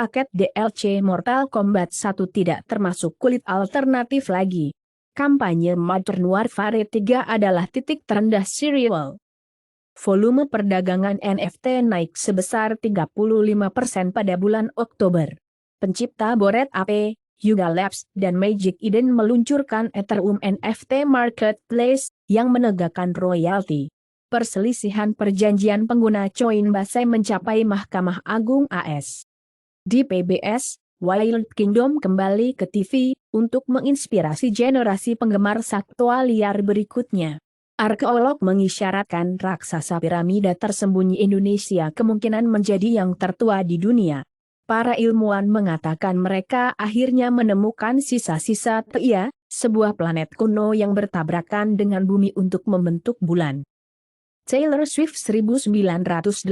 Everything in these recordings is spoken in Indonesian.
paket DLC Mortal Kombat 1 tidak termasuk kulit alternatif lagi. Kampanye Modern Warfare 3 adalah titik terendah serial. Volume perdagangan NFT naik sebesar 35% pada bulan Oktober. Pencipta Bored Ape, Yuga Labs, dan Magic Eden meluncurkan Ethereum NFT Marketplace yang menegakkan royalti. Perselisihan perjanjian pengguna Coinbase mencapai Mahkamah Agung AS. Di PBS, Wild Kingdom kembali ke TV untuk menginspirasi generasi penggemar satwa liar berikutnya. Arkeolog mengisyaratkan raksasa piramida tersembunyi Indonesia kemungkinan menjadi yang tertua di dunia. Para ilmuwan mengatakan mereka akhirnya menemukan sisa-sisa Theia, sebuah planet kuno yang bertabrakan dengan bumi untuk membentuk bulan. Taylor Swift 1989,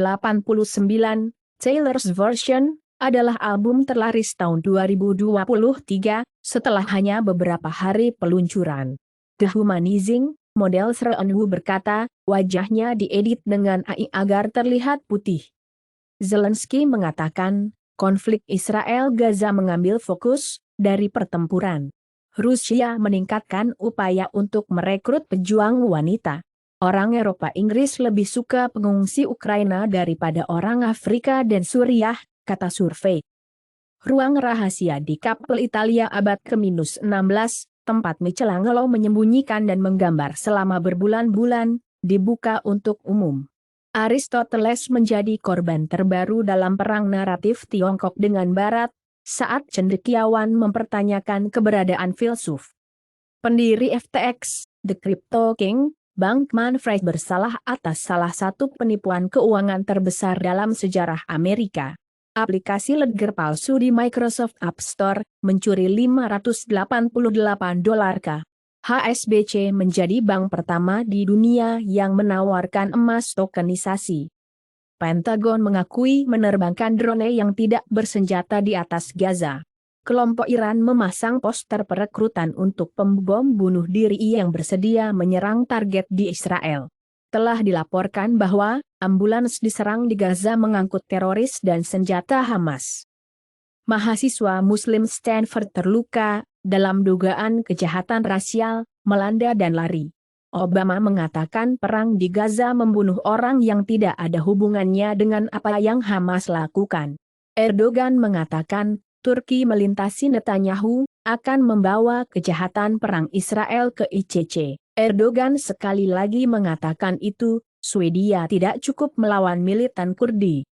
Taylor's Version, adalah album terlaris tahun 2023, setelah hanya beberapa hari peluncuran. The Humanizing model Serenwu berkata, wajahnya diedit dengan AI agar terlihat putih. Zelensky mengatakan, konflik Israel-Gaza mengambil fokus dari pertempuran. Rusia meningkatkan upaya untuk merekrut pejuang wanita. Orang Eropa Inggris lebih suka pengungsi Ukraina daripada orang Afrika dan Suriah, kata survei. Ruang rahasia di kapal Italia abad ke-16, tempat Michelangelo menyembunyikan dan menggambar selama berbulan-bulan, dibuka untuk umum. Aristoteles menjadi korban terbaru dalam perang naratif Tiongkok dengan Barat, saat cendekiawan mempertanyakan keberadaan filsuf. Pendiri FTX, The Crypto King, Bankman-Fried bersalah atas salah satu penipuan keuangan terbesar dalam sejarah Amerika. Aplikasi ledger palsu di Microsoft App Store mencuri $588. HSBC menjadi bank pertama di dunia yang menawarkan emas tokenisasi. Pentagon mengakui menerbangkan drone yang tidak bersenjata di atas Gaza. Kelompok Iran memasang poster perekrutan untuk pembom bunuh diri yang bersedia menyerang target di Israel. Telah dilaporkan bahwa ambulans diserang di Gaza mengangkut teroris dan senjata Hamas. Mahasiswa Muslim Stanford terluka dalam dugaan kejahatan rasial, melanda dan lari. Obama mengatakan perang di Gaza membunuh orang yang tidak ada hubungannya dengan apa yang Hamas lakukan. Erdogan mengatakan Turki melintasi Netanyahu akan membawa kejahatan perang Israel ke ICC. Erdogan sekali lagi mengatakan itu, Swedia tidak cukup melawan militan Kurdi.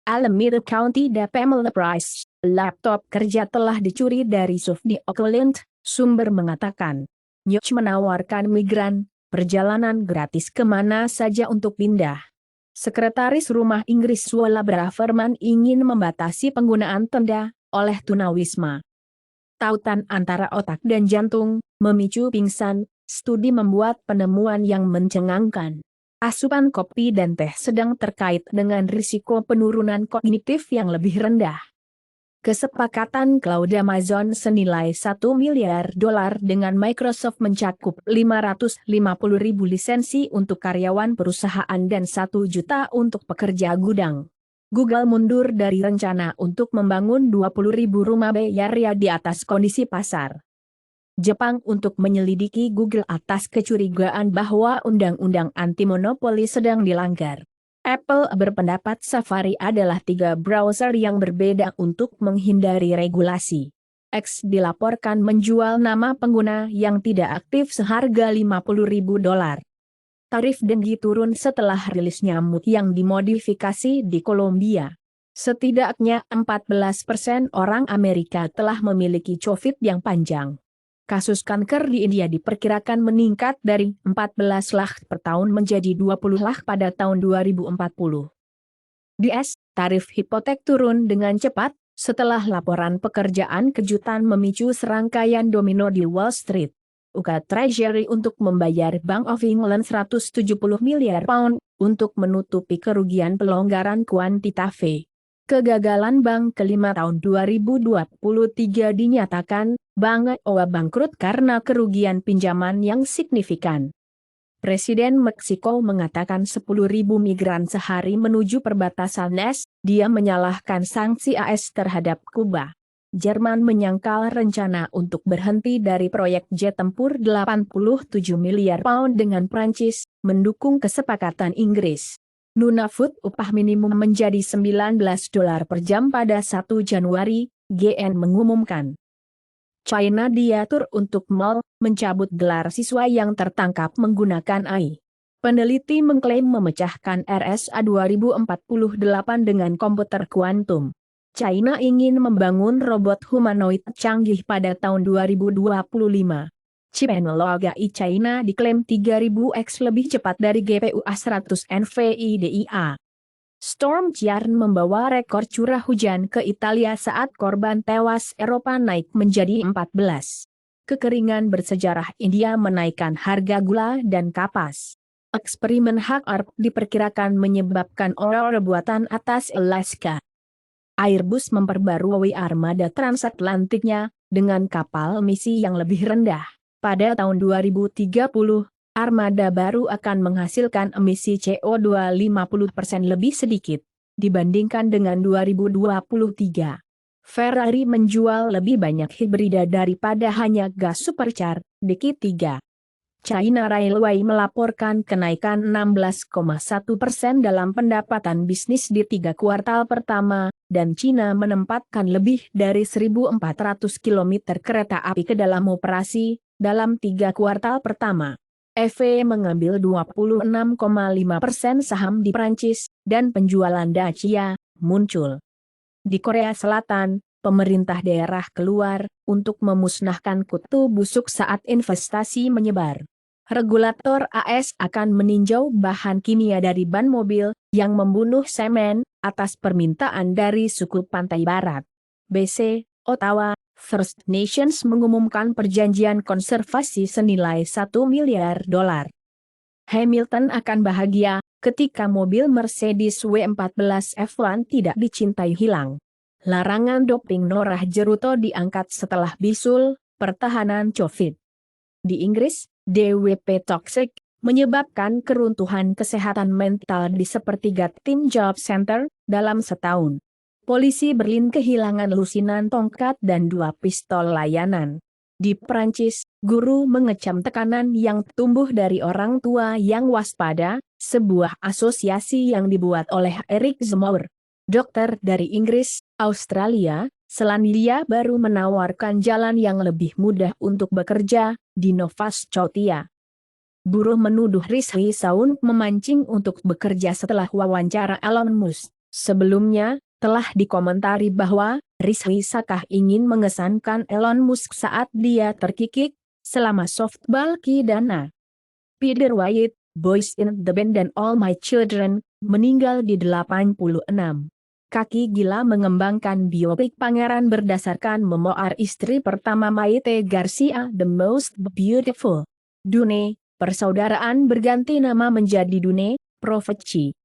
Alameda County da Pamela Price, laptop kerja telah dicuri dari SUV di Oakland, sumber mengatakan. News menawarkan migran perjalanan gratis kemana saja untuk pindah. Sekretaris Rumah Inggris Suella Braverman ingin membatasi penggunaan tenda oleh tunawisma. Tautan antara otak dan jantung memicu pingsan. Studi membuat penemuan yang mencengangkan. Asupan kopi dan teh sedang terkait dengan risiko penurunan kognitif yang lebih rendah. Kesepakatan cloud Amazon senilai $1 miliar dengan Microsoft mencakup 550.000 lisensi untuk karyawan perusahaan dan 1 juta untuk pekerja gudang. Google mundur dari rencana untuk membangun 20.000 rumah bayar di atas kondisi pasar. Jepang untuk menyelidiki Google atas kecurigaan bahwa undang-undang anti-monopoli sedang dilanggar. Apple berpendapat Safari adalah 3 browser yang berbeda untuk menghindari regulasi. X dilaporkan menjual nama pengguna yang tidak aktif seharga $50.000. Tarif dengki turun setelah rilis nyamuk yang dimodifikasi di Kolombia. Setidaknya 14% orang Amerika telah memiliki COVID yang panjang. Kasus kanker di India diperkirakan meningkat dari 14 lakh per tahun menjadi 20 lakh pada tahun 2040. Di tarif hipotek turun dengan cepat, setelah laporan pekerjaan kejutan memicu serangkaian domino di Wall Street. UK Treasury untuk membayar Bank of England 170 miliar pound untuk menutupi kerugian pelonggaran kuantitatif. Kegagalan bank kelima tahun 2023 dinyatakan, Bank OA bangkrut karena kerugian pinjaman yang signifikan. Presiden Meksiko mengatakan 10.000 migran sehari menuju perbatasan AS, dia menyalahkan sanksi AS terhadap Kuba. Jerman menyangkal rencana untuk berhenti dari proyek jet tempur 87 miliar pound dengan Prancis, mendukung kesepakatan Inggris. Nunavut upah minimum menjadi $19 per jam pada 1 Januari, GN mengumumkan. China diatur untuk mencabut gelar siswa yang tertangkap menggunakan AI. Peneliti mengklaim memecahkan RSA 2048 dengan komputer kuantum. China ingin membangun robot humanoid canggih pada tahun 2025. Chip analog AI China diklaim 3000x lebih cepat dari GPU A100 NVIDIA. Storm Ciarán membawa rekor curah hujan ke Italia saat korban tewas Eropa naik menjadi 14. Kekeringan bersejarah India menaikkan harga gula dan kapas. Eksperimen HARP diperkirakan menyebabkan aurora buatan atas Alaska. Airbus memperbarui armada transatlantiknya dengan kapal misi yang lebih rendah. Pada tahun 2030, armada baru akan menghasilkan emisi CO2 50% lebih sedikit dibandingkan dengan 2023. Ferrari menjual lebih banyak hibrida daripada hanya gas supercar di Q3. China Railway melaporkan kenaikan 16,1% dalam pendapatan bisnis di 3 kuartal pertama, dan China menempatkan lebih dari 1.400 km kereta api ke dalam operasi dalam 3 kuartal pertama. EV mengambil 26,5% saham di Prancis, dan penjualan Dacia muncul. Di Korea Selatan, pemerintah daerah keluar untuk memusnahkan kutu busuk saat investasi menyebar. Regulator AS akan meninjau bahan kimia dari ban mobil yang membunuh semen atas permintaan dari suku Pantai Barat. BC, Ottawa, First Nations mengumumkan perjanjian konservasi senilai $1 miliar. Hamilton akan bahagia ketika mobil Mercedes W14 F1 tidak dicintai hilang. Larangan doping Norah Jeruto diangkat setelah bisul pertahanan COVID. Di Inggris, DWP toksik menyebabkan keruntuhan kesehatan mental di sepertiga tim job center dalam setahun. Polisi Berlin kehilangan lusinan tongkat dan 2 pistol layanan. Di Prancis, guru mengecam tekanan yang tumbuh dari orang tua yang waspada, sebuah asosiasi yang dibuat oleh Eric Zemmour. Dokter dari Inggris, Australia, Selandia Baru menawarkan jalan yang lebih mudah untuk bekerja di Nova Scotia. Buruh menuduh Rizvi Saun memancing untuk bekerja setelah wawancara Elon Musk. Sebelumnya, telah dikomentari bahwa Rizvi Sakah ingin mengesankan Elon Musk saat dia terkikik selama softball Dana. Peter White, Boys in the Band dan All My Children, meninggal di 86. Kaki Gila mengembangkan biopik pangeran berdasarkan memoir istri pertama Maite Garcia, The Most Beautiful. Dune, persaudaraan berganti nama menjadi Dune Prophecy.